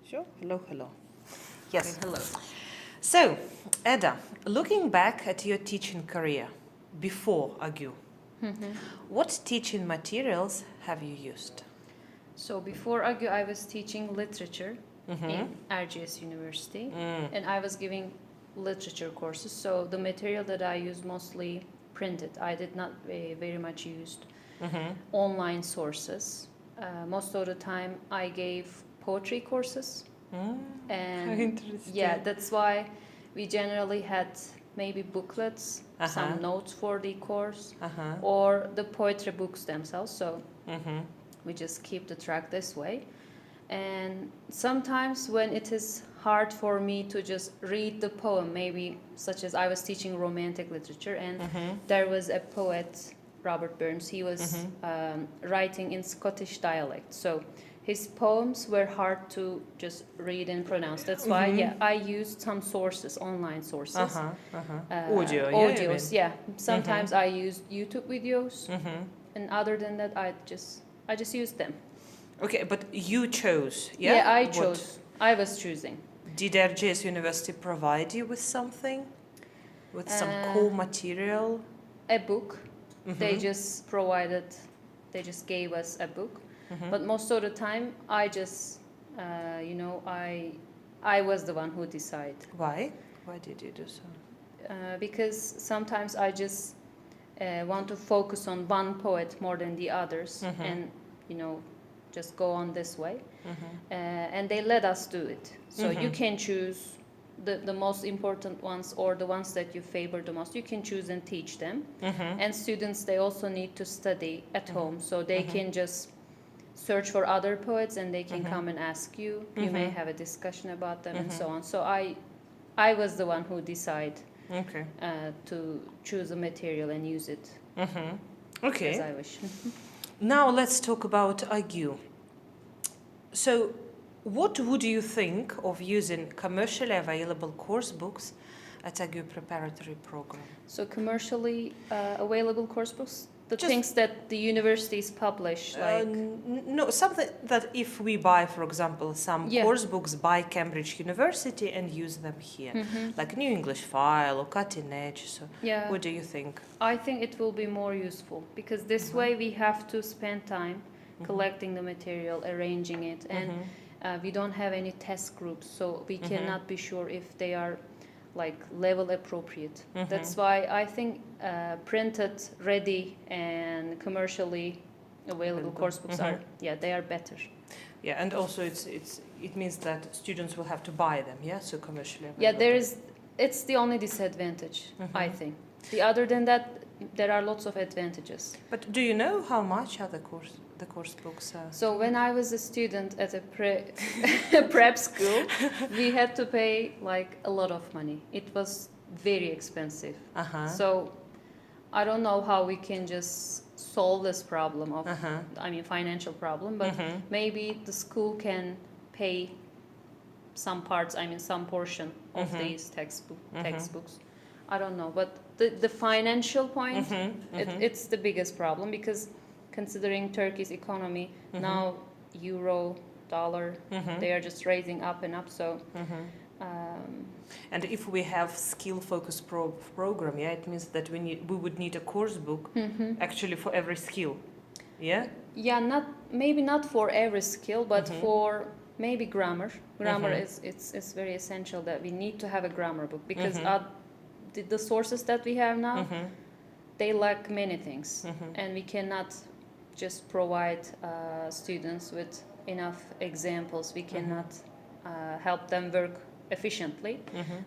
Sure. Hello, hello. Yes. Okay, hello. So, Eda, looking back at your teaching career before AGU, what teaching materials have you used? So before AGU, I was teaching literature in Erciyes University, and I was giving literature courses. So the material that I used mostly printed. I did not very much used online sources. Most of the time, I gave poetry courses, and Interesting. yeah, that's why we generally had maybe booklets, some notes for the course, or the poetry books themselves. So we just keep the track this way. And sometimes when it is hard for me to just read the poem, maybe such as I was teaching romantic literature, and there was a poet, Robert Burns. He was writing in Scottish dialect, so his poems were hard to just read and pronounce. That's why, yeah, I used some sources, online sources, Audio, yeah, you audios. mean? Yeah, sometimes I used YouTube videos, and other than that, I just used them. Okay, but you chose, yeah? Yeah, I What- chose. I was choosing. Did RGS University provide you with something? With some cool material? A book. They just provided, they just gave us a book. But most of the time, I just, I was the one who decided. Why? Why did you do so? Because sometimes I just want to focus on one poet more than the others, and just go on this way. And they let us do it. So you can choose the most important ones, or the ones that you favor the most. You can choose and teach them. And students, they also need to study at home, so they can just search for other poets, and they can come and ask you. You may have a discussion about them, and so on. So I was the one who decided Okay. to choose a material and use it as Okay. I wish. Now let's talk about AGU. So, what would you think of using commercially available course books at AGU preparatory program? So commercially available course books, the Just- things that the universities publish, like No, something that if we buy, for example, some Yeah. course books by Cambridge University and use them here, like New English File or Cutting Edge. So, yeah, what do you think? I think it will be more useful, because this way we have to spend time collecting the material, arranging it, and we don't have any test groups, so we cannot be sure if they are like level appropriate. That's why I think printed, ready, and commercially available course books are, yeah, they are better. Yeah, and also it means that students will have to buy them. Yeah, so commercially available. Yeah, it's the only disadvantage, I think. Other than that, there are lots of advantages. But do you know how much are the course books? So when I was a student at a prep school, we had to pay like a lot of money. It was very expensive. So I don't know how we can just solve this problem of, financial problem, but maybe the school can pay some parts, some portion of these textbooks. I don't know, but the financial point, it's the biggest problem, because considering Turkey's economy now, euro, dollar, they are just raising up and up. So And if we have skill-focused program, yeah, it means that we would need a course book actually for every skill. Yeah. yeah, maybe not for every skill, but for maybe grammar. Grammar is very essential, that we need to have a grammar book, because the sources that we have now, they lack many things, and we cannot just provide students with enough examples. We cannot help them work efficiently.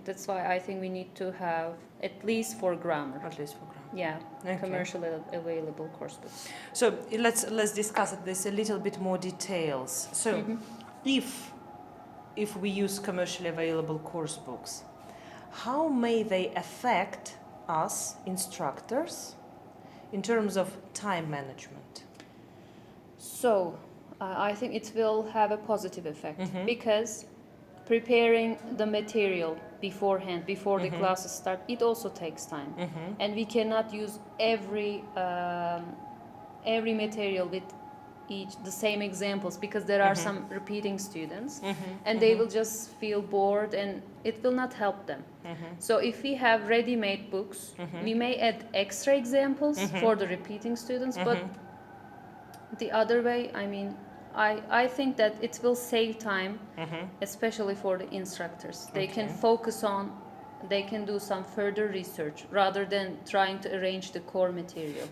That's why I think we need to have, at least for grammar, At least for grammar. yeah, Okay. commercially available course books. So let's discuss this a little bit more details. So if we use commercially available course books, how may they affect us instructors in terms of time management? So I think it will have a positive effect, because preparing the material beforehand, before the classes start, it also takes time, and we cannot use every material with the same examples, because there are some repeating students, and they will just feel bored and it will not help them. So if we have ready-made books, we may add extra examples for the repeating students, but the other way, I mean, I think that it will save time, especially for the instructors. They can focus on, they can do some further research rather than trying to arrange the core material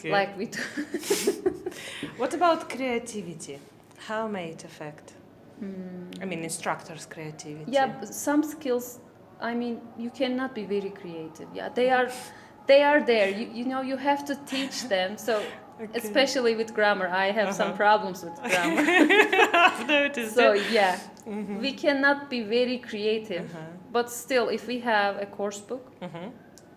like we do. What about creativity? How may it affect? I mean, instructors' creativity. Yeah, some skills, I mean, you cannot be very creative. Yeah, they are there. You know, you have to teach them. So especially with grammar, I have some problems with grammar. I've noticed. So yeah, we cannot be very creative. But still, if we have a course book,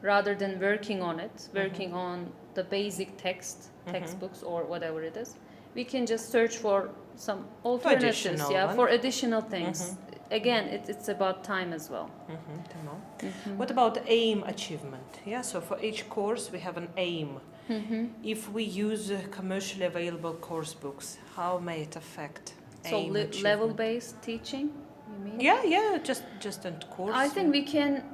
rather than working on it, working on the basic textbooks or whatever it is, we can just search for some alternatives, for additional things. Again, it's about time as well. What about aim achievement? Yeah, so for each course we have an aim. If we use commercially available course books, how may it affect aim achievement? Level-based teaching, you mean? Yeah, just on course. I think we can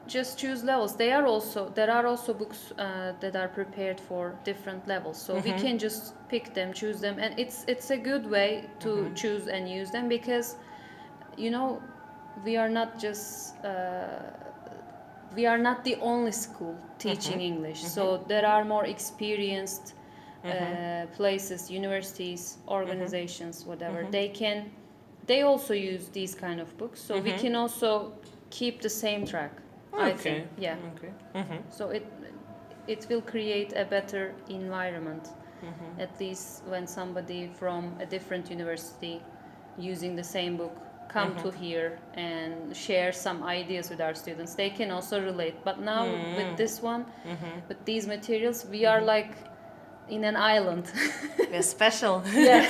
just choose levels. There are also books that are prepared for different levels, so we can just pick them, choose them, and it's a good way to choose and use them, because you know, we are not just we are not the only school teaching English. So there are more experienced places, universities, organizations, whatever. They also use these kind of books, so we can also keep the same track. I think, yeah. So it will create a better environment, at least when somebody from a different university using the same book come to here and share some ideas with our students. They can also relate. But now with this one, with these materials, we are like in an island. We're special. Yeah,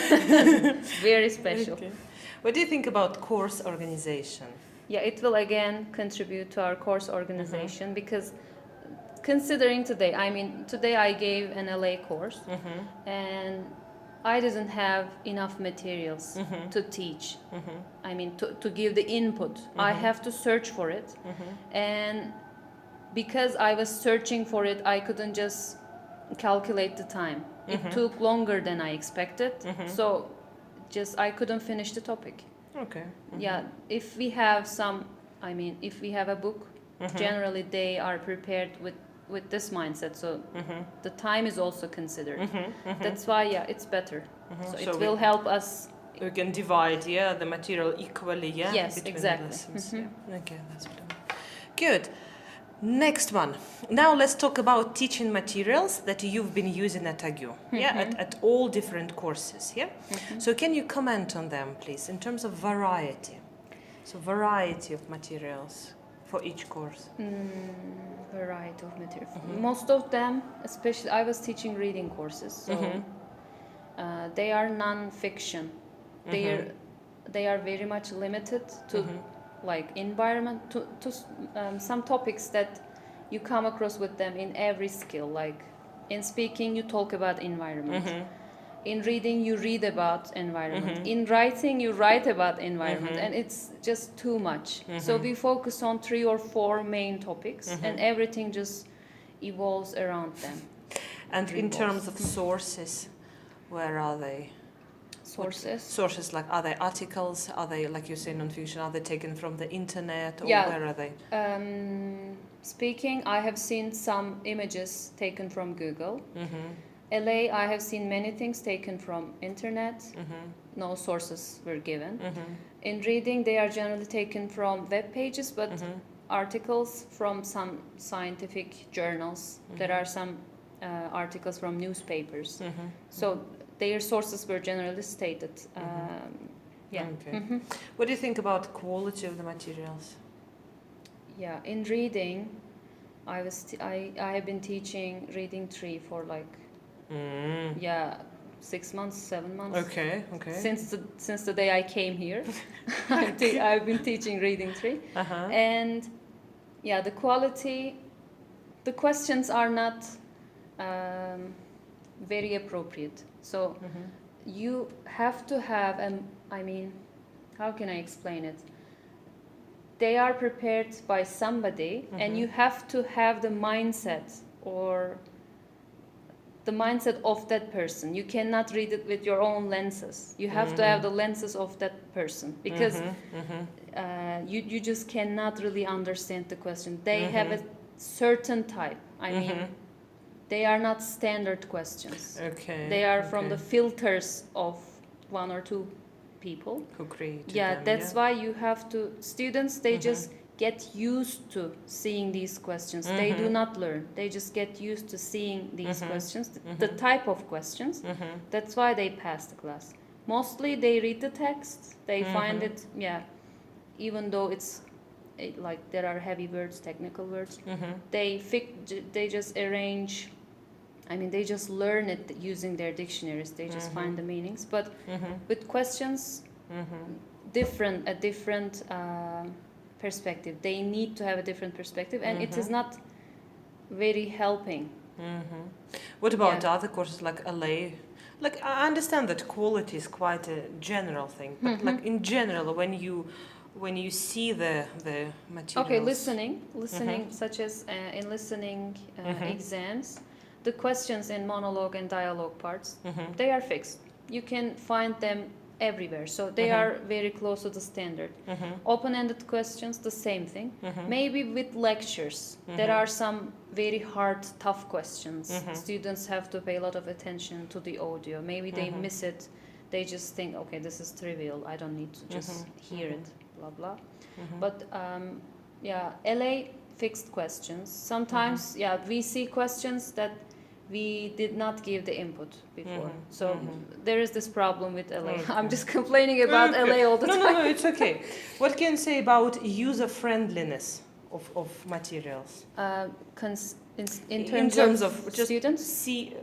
very special. What do you think about course organization? Yeah, it will again contribute to our course organization, because considering today, I mean, today I gave an LA course and I didn't have enough materials to teach. I mean, to give the input. I have to search for it. And because I was searching for it, I couldn't just calculate the time. It took longer than I expected. So just I couldn't finish the topic. Yeah, if we have if we have a book, generally they are prepared with this mindset, so the time is also considered. That's why, yeah, it's better. So it will help us. We can divide, the material equally, Yes, between exactly. the lessons. Okay, that's what I mean. Good. Next one. Now let's talk about teaching materials that you've been using at AGU, at all different courses, So can you comment on them, please, in terms of variety? So variety of materials for each course. Variety of material. Most of them, especially, I was teaching reading courses, so they are non-fiction. They are very much limited to like environment, to some topics that you come across with them in every skill. Like in speaking, you talk about environment. In reading, you read about environment. In writing, you write about environment, and it's just too much. So we focus on 3 or 4 main topics, and everything just evolves around them. And in terms of sources, where are they? Sources, like, are they articles? Are they, like you say, non-fiction? Are they taken from the internet, or where are they? Speaking, I have seen some images taken from Google. LA, I have seen many things taken from internet. No sources were given. In reading, they are generally taken from web pages, but articles from some scientific journals. There are some articles from newspapers. So their sources were generally stated. What do you think about quality of the materials? Yeah, in reading, I have been teaching reading 3 for like 6 months, 7 months. Okay. Since the day I came here, I've been teaching reading 3, and the quality, the questions are not very appropriate. So you have to have, I mean, how can I explain it? They are prepared by somebody, and you have to have the mindset or the mindset of that person. You cannot read it with your own lenses. You have to have the lenses of that person, because you just cannot really understand the question. They have a certain type. I mean, they are not standard questions. Okay. They are from the filters of one or two people who created yeah them, that's why you have to students, they just get used to seeing these questions. They do not learn, they just get used to seeing these questions, the type of questions. That's why they pass the class. Mostly they read the text, they find it, even though it's like there are heavy words, technical words, they just arrange, I mean, they just learn it using their dictionaries. They just find the meanings. But with questions, a different perspective. They need to have a different perspective, and it is not very helping. What about other courses like LA? Like, I understand that quality is quite a general thing, but like in general, when you see the materials. Okay, listening, such as in listening exams. The questions in monologue and dialogue parts, they are fixed. You can find them everywhere, so they are very close to the standard. Open-ended questions, the same thing. Maybe with lectures, there are some very hard, tough questions. Students have to pay a lot of attention to the audio. Maybe they miss it. They just think, okay, this is trivial. I don't need to just hear it, blah, blah. But LA fixed questions. Sometimes, we see questions that we did not give the input before. So there is this problem with LA. I'm just complaining about LA all the time. No, it's okay. What can you say about user friendliness of materials? In terms of just students? See,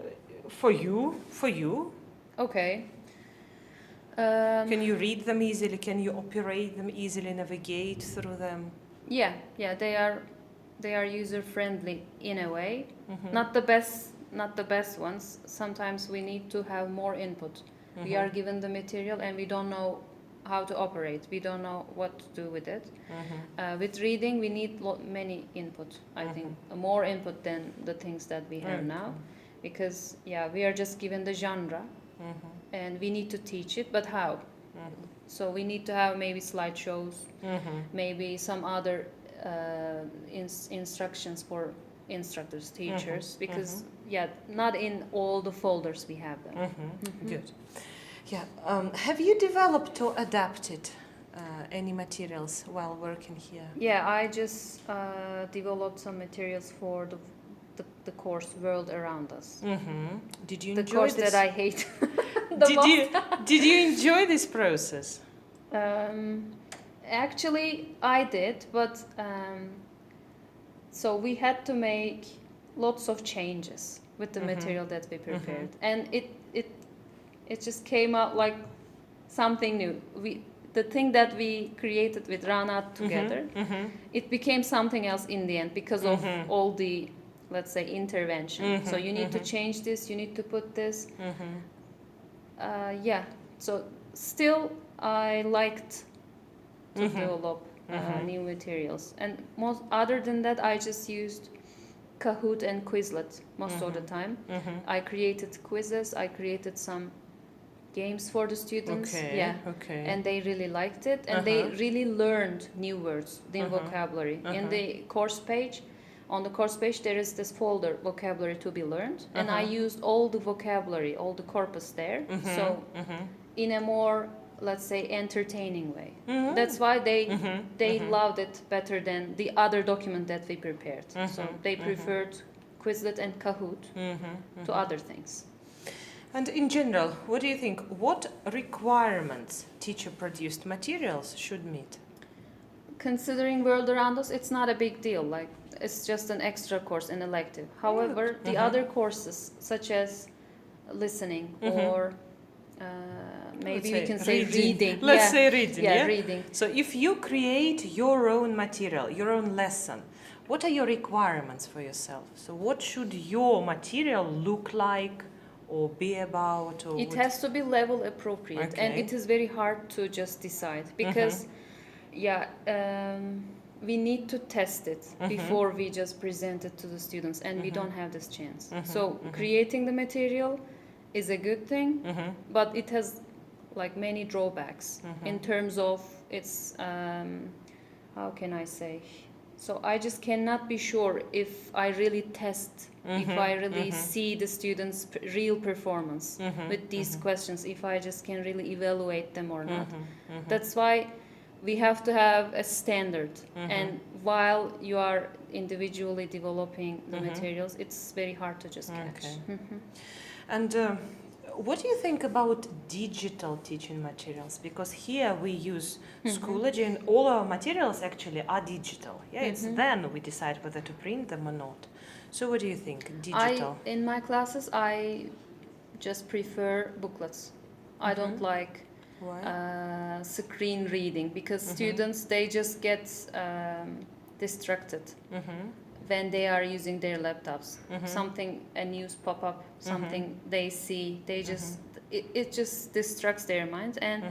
for you. Okay. Can you read them easily? Can you operate them easily, navigate through them? Yeah, they are user friendly in a way. Not the best ones. Sometimes we need to have more input. We are given the material and we don't know how to operate. We don't know what to do with it. With reading, we need many input. I think more input than the things that we have now, because we are just given the genre, and we need to teach it. But how? So we need to have maybe slideshows, maybe some other instructions for instructors, teachers, because not in all the folders we have them. Good. Yeah. Have you developed or adapted any materials while working here? Yeah, I just developed some materials for the course World Around Us. Did you the enjoy course this? that I hate the most. Did you enjoy this process? Actually, I did, but so we had to make lots of changes with the material that we prepared, and it just came out like something new. The thing that we created with Rana together, it became something else in the end because of all the, let's say, intervention. So you need to change this, you need to put this. So still I liked to develop new materials. And other than that, I just used Kahoot and Quizlet most of the time. I created quizzes, I created some games for the students. And they really liked it, and they really learned new words, the vocabulary. In the course page, on the course page, there is this folder, vocabulary to be learned, and I used all the vocabulary, all the corpus there. So in a more, let's say, entertaining way. That's why they loved it better than the other document that we prepared. So they preferred Quizlet and Kahoot to other things. And in general, what do you think? What requirements teacher-produced materials should meet? Considering World Around Us, it's not a big deal. Like, it's just an extra course, an elective. However, the other courses, such as listening or maybe we can say reading. Let's say reading. Yeah, reading. So if you create your own material, your own lesson, what are your requirements for yourself? So what should your material look like, or be about? Or It has to be level appropriate, and Okay. it is very hard to just decide because, yeah, we need to test it before we just present it to the students, and we don't have this chance. So creating the material is a good thing, but it has like many drawbacks in terms of its how can I say? So I just cannot be sure if I really test, if I really see the students' real performance with these questions, if I just can really evaluate them or not. That's why we have to have a standard. And while you are individually developing the materials, it's very hard to just catch. Okay. And what do you think about digital teaching materials? Because here we use Schoology, and all our materials actually are digital. Yeah, it's then we decide whether to print them or not. So what do you think? Digital? In my classes, I just prefer booklets. I don't like Why? screen reading because students, they just get distracted when they are using their laptops. Something, a news pop up, something they see, they just it just distracts their mind. And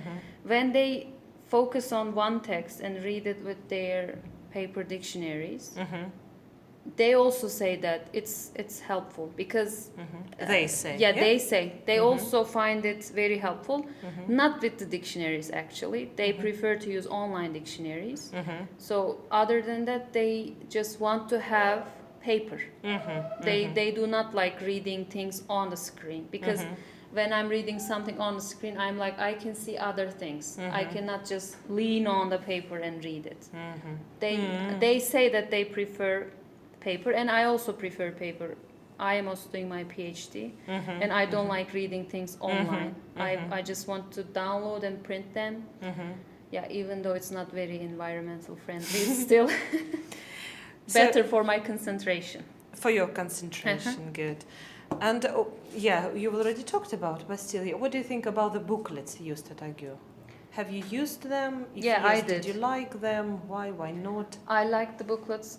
when they focus on one text and read it with their paper dictionaries, they also say that it's helpful because They say. yeah, they say they also find it very helpful. Not with the dictionaries, actually they prefer to use online dictionaries. So other than that, they just want to have paper. They do not like reading things on the screen because when I'm reading something on the screen, I'm like, I can see other things. I cannot just lean on the paper and read it. They say that they prefer paper, and I also prefer paper. I am also doing my PhD, and I don't like reading things online. I just want to download and print them. Yeah, even though it's not very environmental friendly, it's still better for my concentration. For your concentration, good. And yeah, you already talked about, but still, what do you think about the booklets used at AGU? Have you used them? If Yeah, yes, I did. Did you like them? Why not? I like the booklets.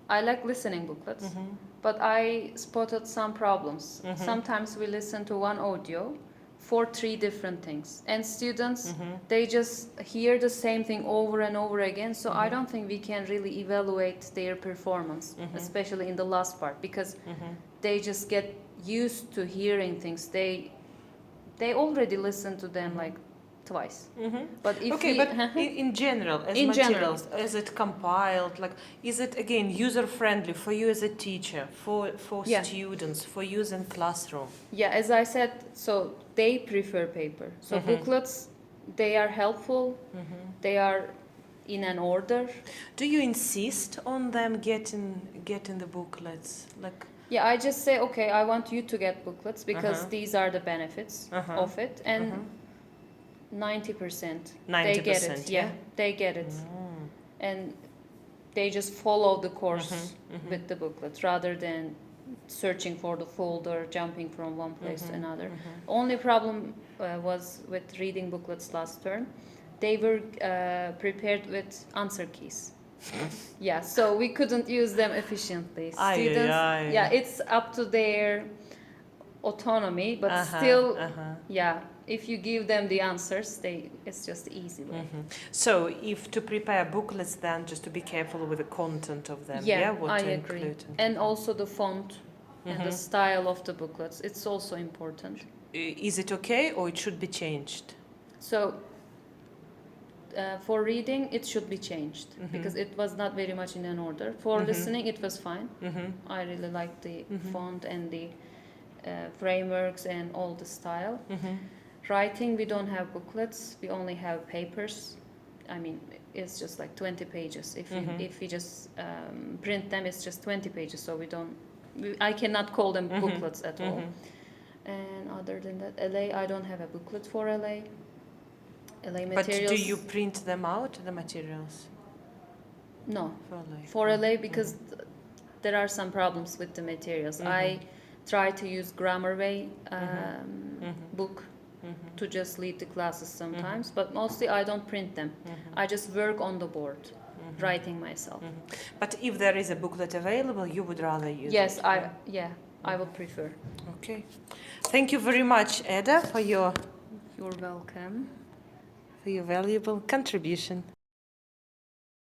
I like listening booklets, but I spotted some problems. Sometimes we listen to one audio for 3 different things, and students, they just hear the same thing over and over again. So I don't think we can really evaluate their performance, especially in the last part, because they just get used to hearing things. They already listen to them like twice. But if Okay, we, but in general, as In materials, is it compiled? Like, is it again user friendly for you as a teacher, for Yeah. students, for use in classroom? yeah, as I said, so they prefer paper. So booklets, they are helpful. They are in an order. Do you insist on them getting the booklets? Like, Yeah, I just say, okay, I want you to get booklets because these are the benefits of it, and 90% they get it. 90%, Yeah, they get it, and they just follow the course with the booklets rather than searching for the folder, jumping from one place to another. Only problem was with reading booklets last term. They were prepared with answer keys. Yeah, so we couldn't use them efficiently. Students, yeah, it's up to their autonomy, but still, yeah, if you give them the answers, it's just the easy way. So, if to prepare booklets, then just to be careful with the content of them. Yeah, what I to agree. include. And also the font and the style of the booklets. It's also important. Is it okay, or it should be changed? So for reading, it should be changed because it was not very much in an order. For listening, it was fine. I really liked the font and the frameworks and all the style. Writing, we don't have booklets. We only have papers. I mean, it's just like 20 pages. If we just print them, it's just 20 pages. So I cannot call them booklets at all. And other than that, LA, I don't have a booklet for LA. LA materials. But do you print them out, the materials? No, For LA, for LA because there are some problems with the materials. I try to use Grammarway book to just lead the classes sometimes, but mostly I don't print them. I just work on the board, writing myself. But if there is a booklet available, you would rather use Yes, it? yeah. I would prefer. Okay. Thank you very much, Eda, for your You're welcome. valuable contribution.